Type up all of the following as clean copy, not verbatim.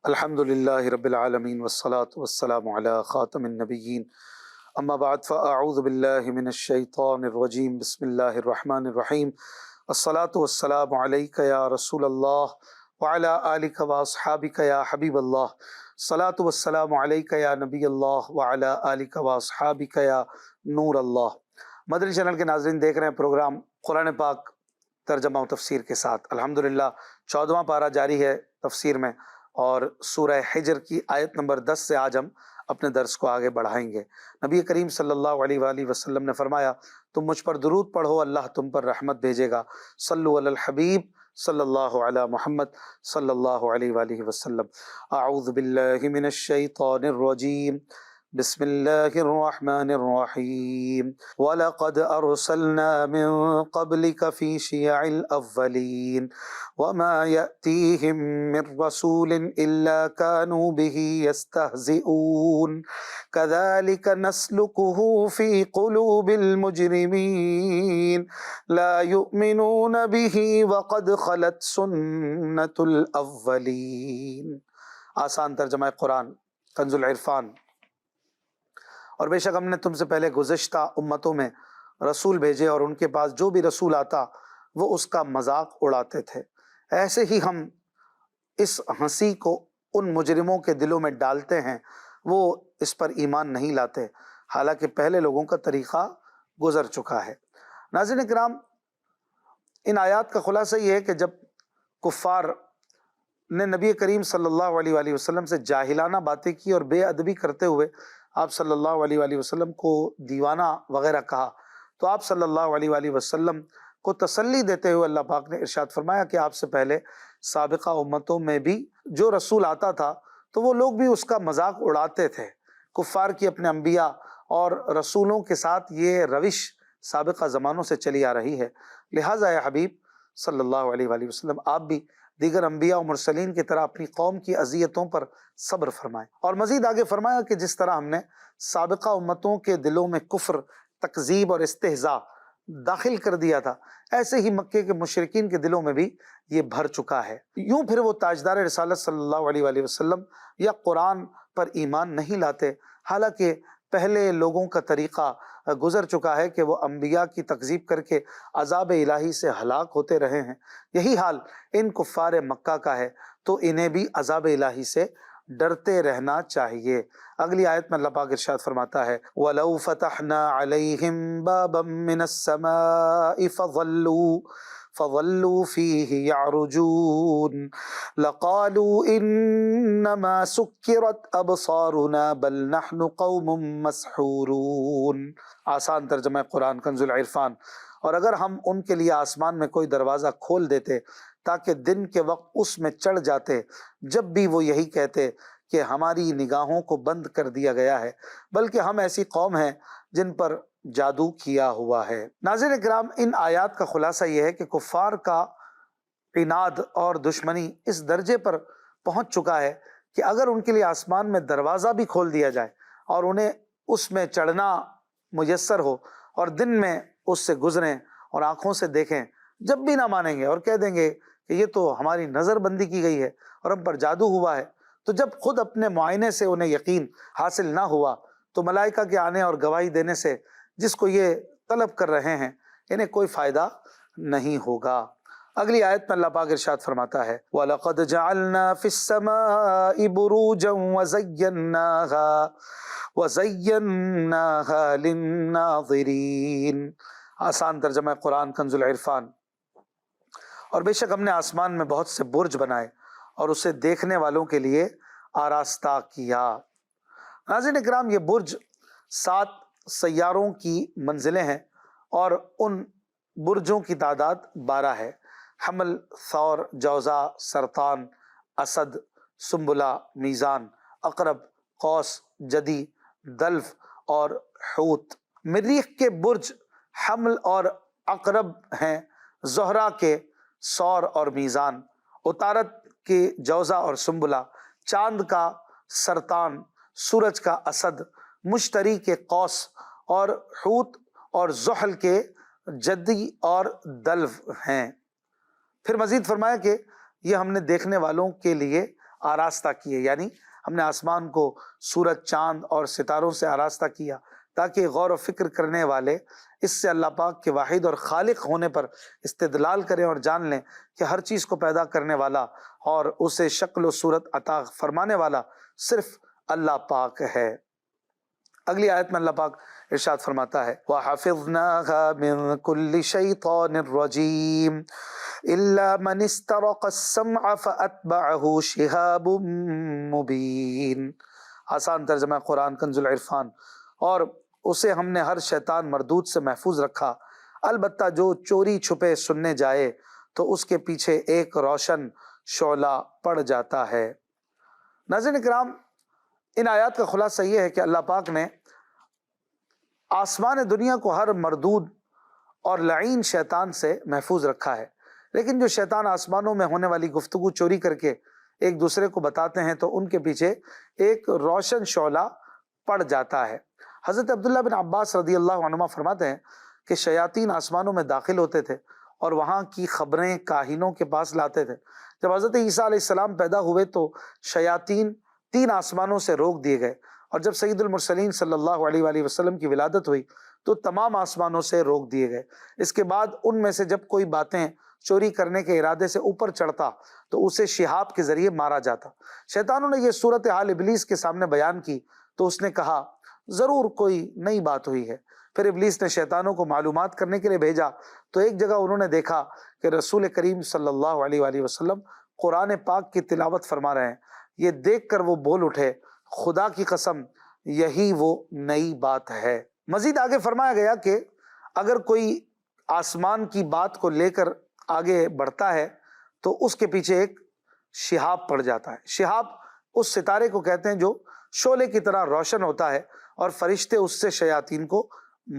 الحمد للہ رب العالمین والصلاة والسلام علی خاتم النبیین اما بعد فاعوذ باللہ من الشیطان الرجیم بسم اللہ الرحمن الرحیم الصلاة والسلام علیک یا رسول اللہ وعلی آلک واصحابک یا حبیب اللہ الصلاة والسلام علیک یا نبی اللہ وعلی آلک واصحابک یا نور اللہ۔ مدنی چینل کے ناظرین دیکھ رہے ہیں پروگرام قرآن پاک ترجمہ و تفسیر کے ساتھ۔ الحمدللہ 14واں پارہ جاری ہے تفسیر میں، اور سورہ حجر کی آیت نمبر 10 سے آج ہم اپنے درس کو آگے بڑھائیں گے۔ نبی کریم صلی اللہ علیہ وآلہ وسلم نے فرمایا، تم مجھ پر درود پڑھو، اللہ تم پر رحمت بھیجے گا۔ صلو علی الحبیب صلی اللہ علی محمد صلی اللہ علیہ وآلہ وسلم۔ اعوذ باللہ من الشیطان الرجیم، بسم اللہ الرحمن الرحیم۔ وَلَقَدْ أَرْسَلْنَا مِن قَبْلِكَ فِي شِيَعِ الْأَوَّلِينَ وَمَا يَأْتِيهِم مِّن رَّسُولٍ إِلَّا كَانُوا بِهِ يَسْتَهْزِئُونَ كَذَلِكَ نَسْلُكُهُ فِي قُلُوبِ الْمُجْرِمِينَ لَا يُؤْمِنُونَ بِهِ وَقَدْ خَلَتْ سُنَّةُ الْأَوَّلِينَ۔ آسان ترجمہ قرآن کنز العرفان۔ اور بے شک ہم نے تم سے پہلے گزشتہ امتوں میں رسول بھیجے، اور ان کے پاس جو بھی رسول آتا وہ اس کا مذاق اڑاتے تھے۔ ایسے ہی ہم اس ہنسی کو ان مجرموں کے دلوں میں ڈالتے ہیں، وہ اس پر ایمان نہیں لاتے، حالانکہ پہلے لوگوں کا طریقہ گزر چکا ہے۔ ناظرین کرام، ان آیات کا خلاصہ یہ ہے کہ جب کفار نے نبی کریم صلی اللہ علیہ وآلہ وسلم سے جاہلانہ باتیں کی اور بے ادبی کرتے ہوئے آپ صلی اللہ علیہ وآلہ وسلم کو دیوانہ وغیرہ کہا، تو آپ صلی اللہ علیہ وآلہ وسلم کو تسلی دیتے ہوئے اللہ پاک نے ارشاد فرمایا کہ آپ سے پہلے سابقہ امتوں میں بھی جو رسول آتا تھا تو وہ لوگ بھی اس کا مذاق اڑاتے تھے۔ کفار کی اپنے انبیاء اور رسولوں کے ساتھ یہ روش سابقہ زمانوں سے چلی آ رہی ہے، لہٰذا اے حبیب صلی اللہ علیہ وآلہ وسلم آپ بھی دیگر انبیاء و مرسلین کی طرح اپنی قوم کی اذیتوں پر صبر فرمائیں۔ اور مزید آگے فرمایا کہ جس طرح ہم نے سابقہ امتوں کے دلوں میں کفر، تکذیب اور استہزاء داخل کر دیا تھا، ایسے ہی مکے کے مشرکین کے دلوں میں بھی یہ بھر چکا ہے۔ یوں پھر وہ تاجدار رسالت صلی اللہ علیہ وآلہ وسلم یا قرآن پر ایمان نہیں لاتے، حالانکہ پہلے لوگوں کا طریقہ گزر چکا ہے کہ وہ انبیاء کی تکذیب کر کے عذاب الہی سے ہلاک ہوتے رہے ہیں۔ یہی حال ان کفار مکہ کا ہے، تو انہیں بھی عذاب الہی سے ڈرتے رہنا چاہیے۔ اگلی آیت میں اللہ پاک ارشاد فرماتا ہے، وَلَوْ فَتَحْنَا عَلَيْهِمْ بَابًا مِّنَ السَّمَاءِ فَظَلُّوا فِيهِ يَعْرُجُونَ لَقَالُوا إِنَّمَا سُكِّرَتْ أَبْصَارُنَا بَلْ نَحْنُ قَوْمٌ مَّسْحُورُونَ۔ آسان ترجمہ قرآن کنز العرفان۔ اور اگر ہم ان کے لیے آسمان میں کوئی دروازہ کھول دیتے تاکہ دن کے وقت اس میں چڑھ جاتے، جب بھی وہ یہی کہتے کہ ہماری نگاہوں کو بند کر دیا گیا ہے، بلکہ ہم ایسی قوم ہیں جن پر جادو کیا ہوا ہے۔ ناظرین کرام، ان آیات کا خلاصہ یہ ہے کہ کفار کا عناد اور دشمنی اس درجے پر پہنچ چکا ہے کہ اگر ان کے لیے آسمان میں دروازہ بھی کھول دیا جائے اور انہیں اس میں چڑھنا میسر ہو اور دن میں اس سے گزریں اور آنکھوں سے دیکھیں، جب بھی نہ مانیں گے اور کہہ دیں گے کہ یہ تو ہماری نظر بندی کی گئی ہے اور ہم پر جادو ہوا ہے، تو جب خود اپنے معائنے سے انہیں یقین حاصل نہ ہوا تو ملائکہ کے آنے اور گواہی دینے سے جس کو یہ طلب کر رہے ہیں انہیں کوئی فائدہ نہیں ہوگا۔ اگلی آیت میں اللہ پاک ارشاد فرماتا ہے، وَلَقَدْ جَعَلْنَا فِي السَّمَاءِ بُرُوجًا وَزَيَّنَّاهَا لِلنَّاظِرِينَ۔ آسان ترجمہ قرآن کنز العرفان۔ اور بے شک ہم نے آسمان میں بہت سے برج بنائے اور اسے دیکھنے والوں کے لیے آراستہ کیا۔ ناظرین اکرام، یہ برج 7 سیاروں کی منزلیں ہیں اور ان برجوں کی تعداد 12 ہے۔ حمل، ثور، جوزا، سرطان، اسد، سنبلہ، میزان، عقرب، قوس، جدی، دلف اور حوت۔ مریخ کے برج حمل اور عقرب ہیں، زہرہ کے ثور اور میزان، عطارد کے جوزا اور سنبلہ، چاند کا سرطان، سورج کا اسد، مشتری کے قوس اور حوت اور زحل کے جدی اور دلو ہیں۔ پھر مزید فرمایا کہ یہ ہم نے دیکھنے والوں کے لیے آراستہ کیے، یعنی ہم نے آسمان کو سورج، چاند اور ستاروں سے آراستہ کیا تاکہ غور و فکر کرنے والے اس سے اللہ پاک کے واحد اور خالق ہونے پر استدلال کریں اور جان لیں کہ ہر چیز کو پیدا کرنے والا اور اسے شکل و صورت عطا فرمانے والا صرف اللہ پاک ہے۔ اگلی آیت میں اللہ پاک ارشاد فرماتا ہے وَحَفِظْنَاهَا مِن كُلِّ شَيْطَانٍ رَجِيمٍ إِلَّا مَنِ اسْتَرَقَ السَّمْعَ فَأَتْبَعَهُ شِهَابٌ مُبِينٌ۔ آسان ترجمہ قرآن کنز العرفان۔ اور اسے ہم نے ہر شیطان مردود سے محفوظ رکھا، البتہ جو چوری چھپے سننے جائے تو اس کے پیچھے ایک روشن شعلہ پڑ جاتا ہے۔ ناظرین اکرام، ان آیات کا خلاصہ یہ ہے کہ اللہ پاک نے آسمان دنیا کو ہر مردود اور لعین شیطان سے محفوظ رکھا ہے، لیکن جو شیطان آسمانوں میں ہونے والی گفتگو چوری کر کے ایک دوسرے کو بتاتے ہیں تو ان کے پیچھے ایک روشن شعلہ پڑ جاتا ہے۔ حضرت عبداللہ بن عباس رضی اللہ عنہما فرماتے ہیں کہ شیاطین آسمانوں میں داخل ہوتے تھے اور وہاں کی خبریں کاہنوں کے پاس لاتے تھے۔ جب حضرت عیسیٰ علیہ السلام پیدا ہوئے تو شیاطین 3 آسمانوں سے روک دیے گئے، اور جب سید المرسلین صلی اللہ علیہ وآلہ وسلم کی ولادت ہوئی تو تمام آسمانوں سے روک دیے گئے۔ اس کے بعد ان میں سے جب کوئی باتیں چوری کرنے کے ارادے سے اوپر چڑھتا تو اسے شہاب کے ذریعے مارا جاتا۔ شیطانوں نے یہ صورتحال ابلیس کے سامنے بیان کی تو اس نے کہا ضرور کوئی نئی بات ہوئی ہے۔ پھر ابلیس نے شیطانوں کو معلومات کرنے کے لیے بھیجا تو ایک جگہ انہوں نے دیکھا کہ رسول کریم صلی اللہ علیہ وآلہ وسلم قرآن پاک کی تلاوت فرما رہے ہیں۔ یہ دیکھ کر وہ بول اٹھے خدا کی قسم یہی وہ نئی بات ہے۔ مزید آگے فرمایا گیا کہ اگر کوئی آسمان کی بات کو لے کر آگے بڑھتا ہے تو اس کے پیچھے ایک شہاب پڑ جاتا ہے۔ شہاب اس ستارے کو کہتے ہیں جو شعلے کی طرح روشن ہوتا ہے اور فرشتے اس سے شیاطین کو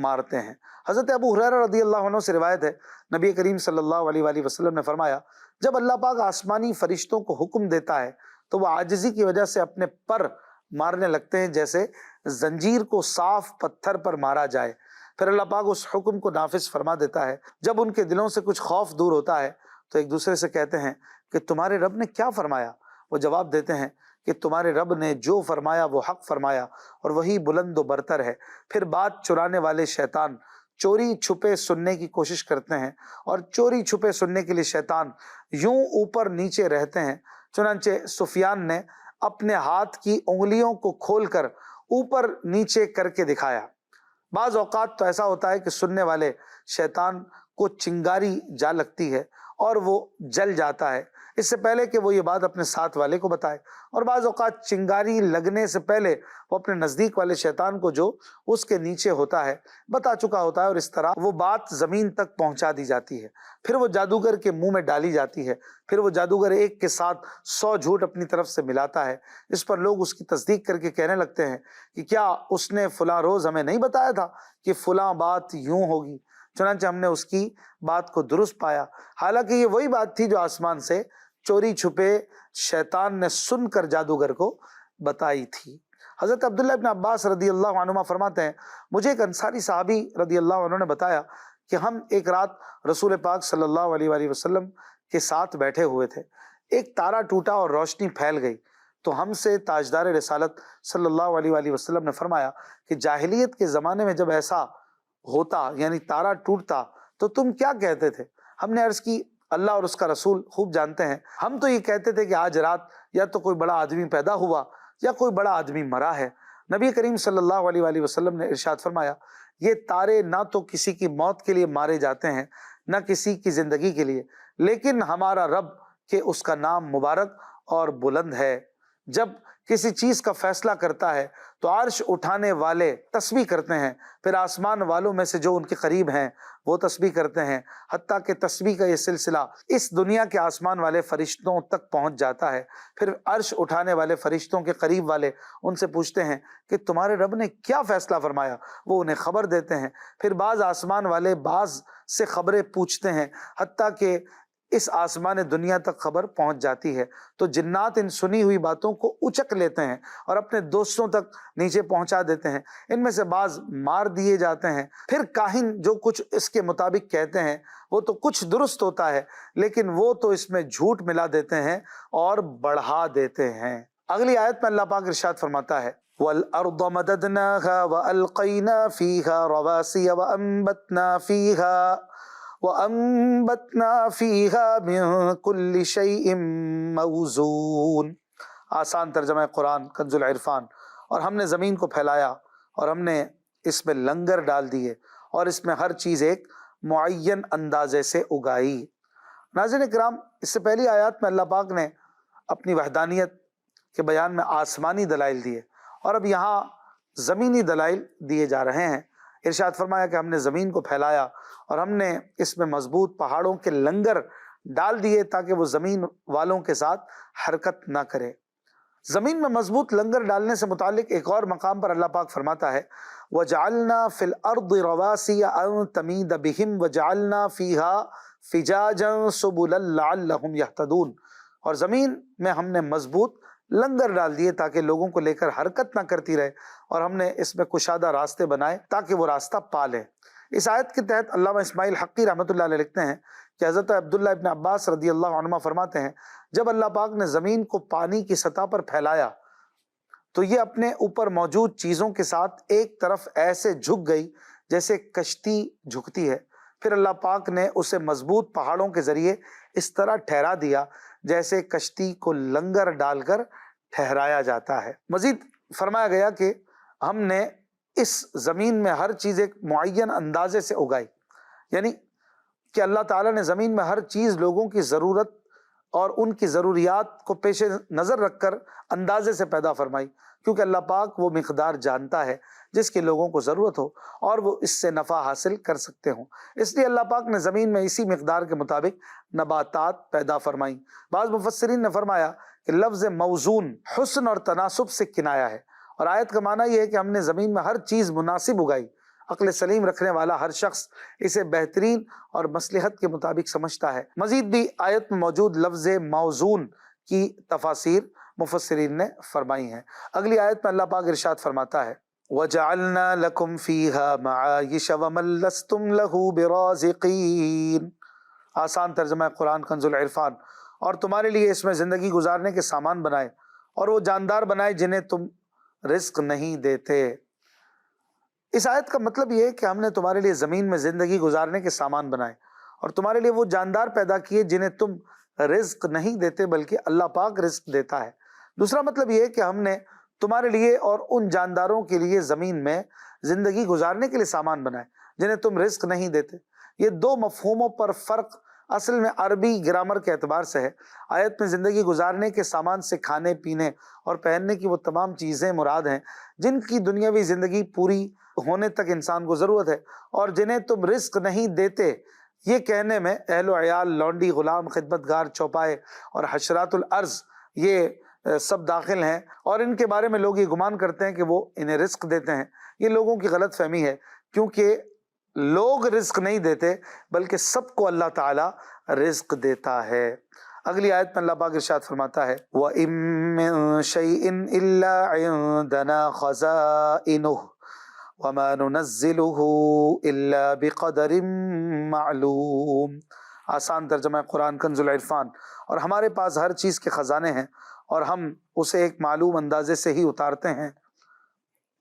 مارتے ہیں۔ حضرت ابو ہریرہ رضی اللہ عنہ سے روایت ہے، نبی کریم صلی اللہ علیہ وآلہ وسلم نے فرمایا جب اللہ پاک آسمانی فرشتوں کو حکم دیتا ہے تو وہ عاجزی کی وجہ سے اپنے پر مارنے لگتے ہیں جیسے زنجیر کو صاف پتھر پر مارا جائے۔ پھر اللہ پاک اس حکم کو نافذ فرما دیتا ہے۔ جب ان کے دلوں سے کچھ خوف دور ہوتا ہے تو ایک دوسرے سے کہتے ہیں کہ تمہارے رب نے کیا فرمایا؟ وہ جواب دیتے ہیں کہ تمہارے رب نے جو فرمایا وہ حق فرمایا اور وہی بلند و برتر ہے۔ پھر بات چرانے والے شیطان چوری چھپے سننے کی کوشش کرتے ہیں، اور چوری چھپے سننے کے لیے شیطان یوں اوپر نیچے رہتے ہیں۔ چنانچہ سفیان نے اپنے ہاتھ کی انگلیوں کو کھول کر اوپر نیچے کر کے دکھایا۔ بعض اوقات تو ایسا ہوتا ہے کہ سننے والے شیطان کو چنگاری جا لگتی ہے اور وہ جل جاتا ہے اس سے پہلے کہ وہ یہ بات اپنے ساتھ والے کو بتائے، اور بعض اوقات چنگاری لگنے سے پہلے وہ اپنے نزدیک والے شیطان کو جو اس کے نیچے ہوتا ہے بتا چکا ہوتا ہے، اور اس طرح وہ بات زمین تک پہنچا دی جاتی ہے۔ پھر وہ جادوگر کے منہ میں ڈالی جاتی ہے، پھر وہ جادوگر ایک کے ساتھ 100 جھوٹ اپنی طرف سے ملاتا ہے۔ اس پر لوگ اس کی تصدیق کر کے کہنے لگتے ہیں کہ کیا اس نے فلاں روز ہمیں نہیں بتایا تھا کہ فلاں بات یوں ہوگی؟ چنانچہ ہم نے اس کی بات کو درست پایا، حالانکہ یہ وہی بات تھی جو آسمان سے چوری چھپے شیطان نے سن کر جادوگر کو بتائی تھی۔ حضرت عبداللہ ابن عباس رضی اللہ عنہما فرماتے ہیں مجھے ایک انصاری صحابی رضی اللہ عنہ نے بتایا کہ ہم ایک رات رسول پاک صلی اللہ علیہ وآلہ وسلم کے ساتھ بیٹھے ہوئے تھے، ایک تارا ٹوٹا اور روشنی پھیل گئی تو ہم سے تاجدار رسالت صلی اللہ علیہ وآلہ وسلم نے فرمایا کہ جاہلیت کے زمانے میں جب ایسا ہوتا یعنی تارا ٹوٹتا تو تم کیا کہتے تھے؟ ہم نے عرض کی اللہ اور اس کا رسول خوب جانتے ہیں، ہم تو یہ کہتے تھے کہ آج رات یا تو کوئی بڑا آدمی پیدا ہوا یا کوئی بڑا آدمی مرا ہے۔ نبی کریم صلی اللہ علیہ وآلہ وسلم نے ارشاد فرمایا یہ تارے نہ تو کسی کی موت کے لیے مارے جاتے ہیں نہ کسی کی زندگی کے لیے، لیکن ہمارا رب کہ اس کا نام مبارک اور بلند ہے جب کسی چیز کا فیصلہ کرتا ہے تو عرش اٹھانے والے تسبیح کرتے ہیں، پھر آسمان والوں میں سے جو ان کے قریب ہیں وہ تسبیح کرتے ہیں، حتیٰ کہ تسبیح کا یہ سلسلہ اس دنیا کے آسمان والے فرشتوں تک پہنچ جاتا ہے۔ پھر عرش اٹھانے والے فرشتوں کے قریب والے ان سے پوچھتے ہیں کہ تمہارے رب نے کیا فیصلہ فرمایا؟ وہ انہیں خبر دیتے ہیں۔ پھر بعض آسمان والے بعض سے خبریں پوچھتے ہیں، حتیٰ کہ اس آسمان دنیا تک خبر پہنچ جاتی ہے تو جنات ان سنی ہوئی باتوں کو اچک لیتے ہیں اور اپنے دوستوں تک نیچے پہنچا دیتے ہیں۔ ان میں سے بعض مار دیے جاتے ہیں، پھر کاہن جو کچھ اس کے مطابق کہتے ہیں وہ تو کچھ درست ہوتا ہے، لیکن وہ تو اس میں جھوٹ ملا دیتے ہیں اور بڑھا دیتے ہیں۔ اگلی آیت میں اللہ پاک ارشاد فرماتا ہے وَالْأَرْضَ مَدَدْنَاهَا وَأَلْقَيْنَا فِيهَا رَوَاسِيَ وَأَنبَتْنَا فِيهَا مِن كُلِّ شَيْءٍ مَوْزُونٍ۔ آسان ترجمہ قرآن کنز العرفان۔ اور ہم نے زمین کو پھیلایا اور ہم نے اس میں لنگر ڈال دیے اور اس میں ہر چیز ایک معین اندازے سے اگائی۔ ناظرین کرام، اس سے پہلی آیات میں اللہ پاک نے اپنی وحدانیت کے بیان میں آسمانی دلائل دیے اور اب یہاں زمینی دلائل دیے جا رہے ہیں۔ ارشاد فرمایا کہ ہم نے زمین کو پھیلایا اور ہم نے اس میں مضبوط پہاڑوں کے لنگر ڈال دیے تاکہ وہ زمین والوں کے ساتھ حرکت نہ کرے۔ زمین میں مضبوط لنگر ڈالنے سے متعلق ایک اور مقام پر اللہ پاک فرماتا ہے وَجَعَلْنَا فِي الْأَرْضِ رَوَاسِيَ أَن تَمِيدَ بِهِمْ وَجَعَلْنَا فِيهَا فِجَاجًا سُبُلًا لَعَلَّهُمْ يَهْتَدُونَ۔ اور زمین میں ہم نے مضبوط لنگر ڈال دیے تاکہ لوگوں کو لے کر حرکت نہ کرتی رہے، اور ہم نے اس میں کشادہ راستے بنائے تاکہ وہ راستہ پا لیں۔ اس آیت کے تحت علامہ اسماعیل حقی رحمۃ اللہ علیہ لکھتے ہیں کہ حضرت عبداللہ ابن عباس رضی اللہ عنہما فرماتے ہیں جب اللہ پاک نے زمین کو پانی کی سطح پر پھیلایا تو یہ اپنے اوپر موجود چیزوں کے ساتھ ایک طرف ایسے جھک گئی جیسے کشتی جھکتی ہے، پھر اللہ پاک نے اسے مضبوط پہاڑوں کے ذریعے اس طرح ٹھہرا دیا جیسے کشتی کو لنگر ڈال کر ٹھہرایا جاتا ہے۔ مزید فرمایا گیا کہ ہم نے اس زمین میں ہر چیز ایک معین اندازے سے اگائی، یعنی کہ اللہ تعالیٰ نے زمین میں ہر چیز لوگوں کی ضرورت اور ان کی ضروریات کو پیش نظر رکھ کر اندازے سے پیدا فرمائی، کیونکہ اللہ پاک وہ مقدار جانتا ہے جس کی لوگوں کو ضرورت ہو اور وہ اس سے نفع حاصل کر سکتے ہوں، اس لیے اللہ پاک نے زمین میں اسی مقدار کے مطابق نباتات پیدا فرمائیں۔ بعض مفسرین نے فرمایا کہ لفظ موزون حسن اور تناسب سے کنایا ہے، اور آیت کا معنی یہ ہے کہ ہم نے زمین میں ہر چیز مناسب اگائی۔ عقل سلیم رکھنے والا ہر شخص اسے بہترین اور مصلحت کے مطابق سمجھتا ہے۔ مزید بھی آیت میں موجود لفظ موزون کی تفاسیر مفسرین نے فرمائی ہیں۔ اگلی آیت میں اللہ پاک ارشاد فرماتا ہے وَجَعَلْنَا لَكُمْ فِيهَا مَعَايِشَ وَمَن لَّسْتُمْ لَهُ بِرَازِقِينَ۔ آسان ترجمہ قرآن کنز العرفان۔ اور تمہارے لیے اس میں زندگی گزارنے کے سامان بنائے اور وہ جاندار بنائے جنہیں تم رزق نہیں دیتے۔ اس آیت کا مطلب یہ ہے کہ ہم نے تمہارے لیے زمین میں زندگی گزارنے کے سامان بنائے اور تمہارے لیے وہ جاندار پیدا کیے جنہیں تم رزق نہیں دیتے بلکہ اللہ پاک رزق دیتا ہے۔ دوسرا مطلب یہ ہے کہ ہم نے تمہارے لیے اور ان جانداروں کے لیے زمین میں زندگی گزارنے کے لیے سامان بنائے جنہیں تم رزق نہیں دیتے۔ یہ دو مفہوموں پر فرق اصل میں عربی گرامر کے اعتبار سے ہے۔ آیت میں زندگی گزارنے کے سامان سے کھانے پینے اور پہننے کی وہ تمام چیزیں مراد ہیں جن کی دنیاوی زندگی پوری ہونے تک انسان کو ضرورت ہے، اور جنہیں تم رزق نہیں دیتے یہ کہنے میں اہل و عیال، لونڈی، غلام، خدمت گار، چوپائے اور حشرات الارض یہ سب داخل ہیں، اور ان کے بارے میں لوگ یہ گمان کرتے ہیں کہ وہ انہیں رزق دیتے ہیں۔ یہ لوگوں کی غلط فہمی ہے، کیونکہ لوگ رزق نہیں دیتے بلکہ سب کو اللہ تعالی رزق دیتا ہے۔ اگلی آیت میں اللہ پاک ارشاد فرماتا ہے وَإِن مِّن شَيْءٍ إِلَّا عِندَنَا خَزَائِنُهُ وَمَا نُنَزِّلُهُ إِلَّا بِقَدَرٍ مَّعْلُومٍ۔ آسان ترجمہ قرآن کنز العرفان۔ اور ہمارے پاس ہر چیز کے خزانے ہیں اور ہم اسے ایک معلوم اندازے سے ہی اتارتے ہیں۔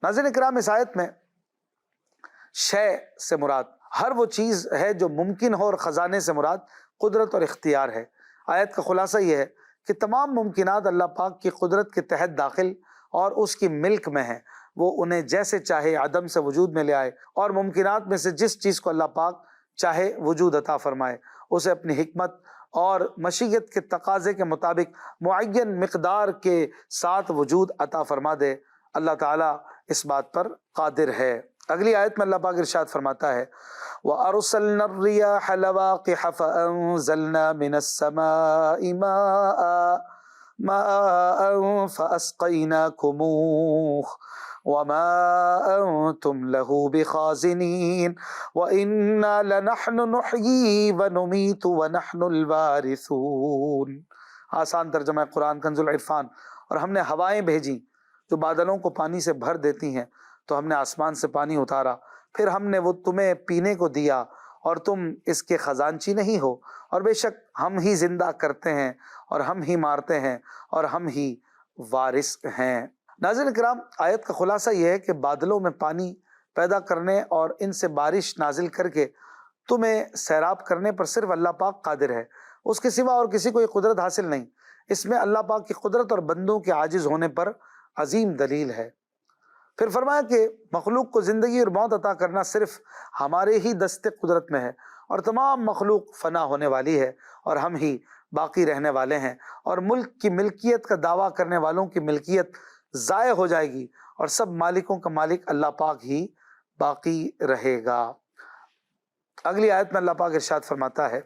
ناظرین کرام، اس آیت میں شے سے مراد ہر وہ چیز ہے جو ممکن ہو، اور خزانے سے مراد قدرت اور اختیار ہے۔ آیت کا خلاصہ یہ ہے کہ تمام ممکنات اللہ پاک کی قدرت کے تحت داخل اور اس کی ملک میں ہیں، وہ انہیں جیسے چاہے عدم سے وجود میں لے آئے، اور ممکنات میں سے جس چیز کو اللہ پاک چاہے وجود عطا فرمائے، اسے اپنی حکمت اور مشیت کے تقاضے کے مطابق معین مقدار کے ساتھ وجود عطا فرما دے۔ اللہ تعالیٰ اس بات پر قادر ہے۔ اگلی آیت میں اللہ پاک ارشاد فرماتا ہے وَأَرْسَلْنَا الرِّيَاحَ لَوَاقِحَ فَأَنزَلْنَا مِنَ السَّمَاءِ مَاءً فَأَسْقَيْنَاكُمُوهُ وما انتم له بخازنین وانا لنحن نحیی ونمیت ونحن الوارثون۔ آسان ترجمہ قرآن کنز العرفان۔ اور ہم نے ہوائیں بھیجی جو بادلوں کو پانی سے بھر دیتی ہیں، تو ہم نے آسمان سے پانی اتارا، پھر ہم نے وہ تمہیں پینے کو دیا اور تم اس کے خزانچی نہیں ہو، اور بے شک ہم ہی زندہ کرتے ہیں اور ہم ہی مارتے ہیں اور ہم ہی وارث ہیں۔ ناظرین کرام، آیت کا خلاصہ یہ ہے کہ بادلوں میں پانی پیدا کرنے اور ان سے بارش نازل کر کے تمہیں سیراب کرنے پر صرف اللہ پاک قادر ہے، اس کے سوا اور کسی کو یہ قدرت حاصل نہیں۔ اس میں اللہ پاک کی قدرت اور بندوں کے عاجز ہونے پر عظیم دلیل ہے۔ پھر فرمایا کہ مخلوق کو زندگی اور موت عطا کرنا صرف ہمارے ہی دست قدرت میں ہے، اور تمام مخلوق فنا ہونے والی ہے اور ہم ہی باقی رہنے والے ہیں، اور ملک کی ملکیت کا دعویٰ کرنے والوں کی ملکیت ضائع ہو جائے گی، اور سب مالکوں کا مالک اللہ پاک ہی باقی رہے گا۔ اگلی آیت میں اللہ پاک ارشاد فرماتا ہے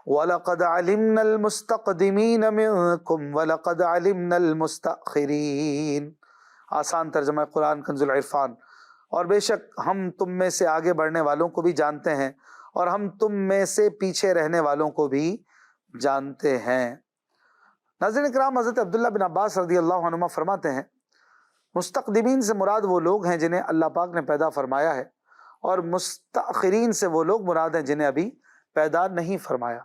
وَلَقَدْ عَلِمْنَا الْمُسْتَقْدِمِينَ مِنْكُمْ وَلَقَدْ عَلِمْنَا الْمُسْتَأْخِرِينَ۔ آسان ترجمہ قرآن کنز العرفان۔ اور بے شک ہم تم میں سے آگے بڑھنے والوں کو بھی جانتے ہیں، اور ہم تم میں سے پیچھے رہنے والوں کو بھی جانتے ہیں۔ ناظرین کرام، حضرت عبداللہ بن عباس رضی اللہ عنہما فرماتے ہیں مستقدمین سے مراد وہ لوگ ہیں جنہیں اللہ پاک نے پیدا فرمایا ہے، اور مستأخرین سے وہ لوگ مراد ہیں جنہیں ابھی پیدا نہیں فرمایا۔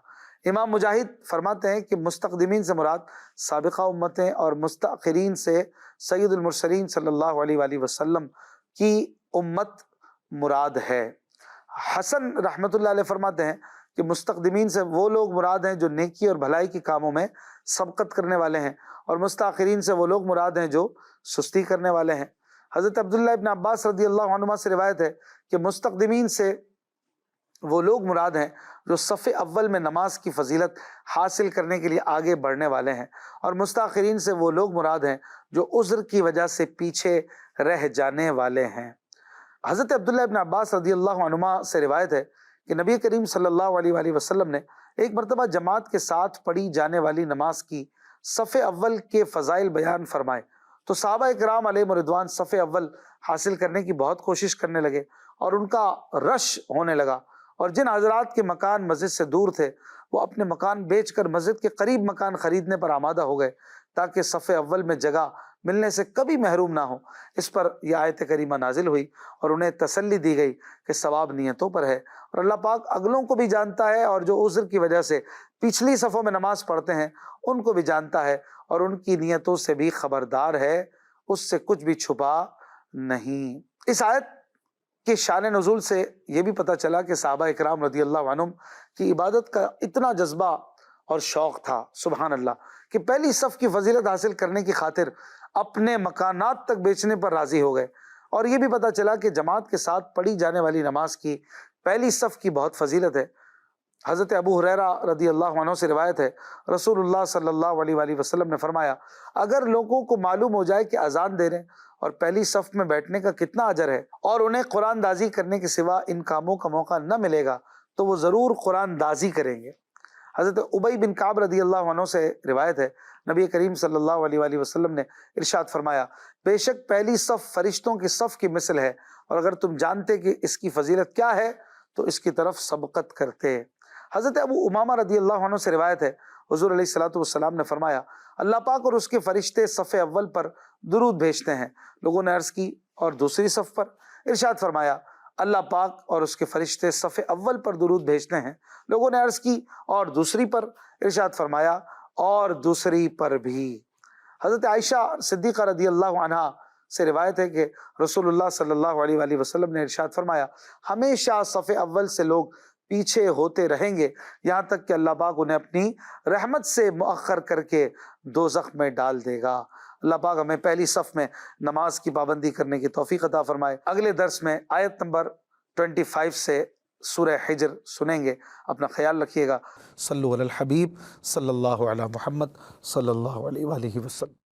امام مجاہد فرماتے ہیں کہ مستقدمین سے مراد سابقہ امتیں، اور مستأخرین سے سید المرسلین صلی اللہ علیہ وآلہ وسلم کی امت مراد ہے۔ حسن رحمۃ اللہ علیہ فرماتے ہیں کہ مستقدمین سے وہ لوگ مراد ہیں جو نیکی اور بھلائی کے کاموں میں سبقت کرنے والے ہیں، اور مستاخرین سے وہ لوگ مراد ہیں جو سستی کرنے والے ہیں۔ حضرت عبداللہ ابن عباس رضی اللہ عنہما سے روایت ہے کہ مستقدمین سے وہ لوگ مراد ہیں جو صف اول میں نماز کی فضیلت حاصل کرنے کے لیے آگے بڑھنے والے ہیں، اور مستاخرین سے وہ لوگ مراد ہیں جو عذر کی وجہ سے پیچھے رہ جانے والے ہیں۔ حضرت عبداللہ ابن عباس رضی اللہ عنہما سے روایت ہے کہ نبی کریم صلی اللہ علیہ وآلہ وسلم نے ایک مرتبہ جماعت کے ساتھ پڑھی جانے والی نماز کی صف اول کے فضائل بیان فرمائے، تو صحابہ اکرام علیہم رضوان صف اول حاصل کرنے کی بہت کوشش کرنے لگے، اور ان کا رش ہونے لگا، اور جن حضرات کے مکان مسجد سے دور تھے وہ اپنے مکان بیچ کر مسجد کے قریب مکان خریدنے پر آمادہ ہو گئے تاکہ صف اول میں جگہ ملنے سے کبھی محروم نہ ہو۔ اس پر یہ آیت کریمہ نازل ہوئی اور انہیں تسلی دی گئی کہ ثواب نیتوں پر ہے، اور اللہ پاک اگلوں کو بھی جانتا ہے، اور جو عذر کی وجہ سے پچھلی صفوں میں نماز پڑھتے ہیں ان کو بھی جانتا ہے، اور ان کی نیتوں سے بھی خبردار ہے، اس سے کچھ بھی چھپا نہیں۔ اس آیت کہ شان نزول سے یہ بھی پتہ چلا کہ صحابہ اکرام رضی اللہ عنہم کی عبادت کا اتنا جذبہ اور شوق تھا، سبحان اللہ، کہ پہلی صف کی فضیلت حاصل کرنے کی خاطر اپنے مکانات تک بیچنے پر راضی ہو گئے۔ اور یہ بھی پتہ چلا کہ جماعت کے ساتھ پڑھی جانے والی نماز کی پہلی صف کی بہت فضیلت ہے۔ حضرت ابو ہریرہ رضی اللہ عنہ سے روایت ہے رسول اللہ صلی اللہ علیہ وآلہ وسلم نے فرمایا اگر لوگوں کو معلوم ہو جائے کہ اذان دینے اور پہلی صف میں بیٹھنے کا کتنا اجر ہے، اور انہیں قرآن دازی کرنے کے سوا ان کاموں کا موقع نہ ملے گا، تو وہ ضرور قرآن دازی کریں گے۔ حضرت ابی بن کعب رضی اللہ عنہ سے روایت ہے نبی کریم صلی اللہ علیہ وآلہ وسلم نے ارشاد فرمایا بے شک پہلی صف فرشتوں کی صف کی مثل ہے، اور اگر تم جانتے کہ اس کی فضیلت کیا ہے تو اس کی طرف سبقت کرتے۔ حضرت ابو امامہ رضی اللہ عنہ سے روایت ہے حضور علیہ الصلوۃ والسلام نے فرمایا اللہ پاک اور اس کے فرشتے صف اول پر درود بھیجتے ہیں۔ لوگوں نے عرض کی اور دوسری صف پر؟ ارشاد فرمایا اللہ پاک اور اس کے فرشتے صف اول پر درود بھیجتے ہیں۔ لوگوں نے عرض کی اور دوسری پر؟ ارشاد فرمایا اور دوسری پر بھی۔ حضرت عائشہ صدیقہ رضی اللہ عنہا سے روایت ہے کہ رسول اللہ صلی اللہ علیہ وآلہ وسلم نے ارشاد فرمایا ہمیشہ صف اول سے لوگ پیچھے ہوتے رہیں گے یہاں تک کہ اللہ پاک انہیں اپنی رحمت سے مؤخر کر کے دوزخ میں ڈال دے گا۔ اللہ پاک ہمیں پہلی صف میں نماز کی پابندی کرنے کی توفیق عطا فرمائے۔ اگلے درس میں آیت نمبر 25 سے سورہ حجر سنیں گے۔ اپنا خیال رکھیے گا۔ صلو علی الحبیب صلی اللہ علی محمد صلی اللہ علیہ وآلہ وسلم۔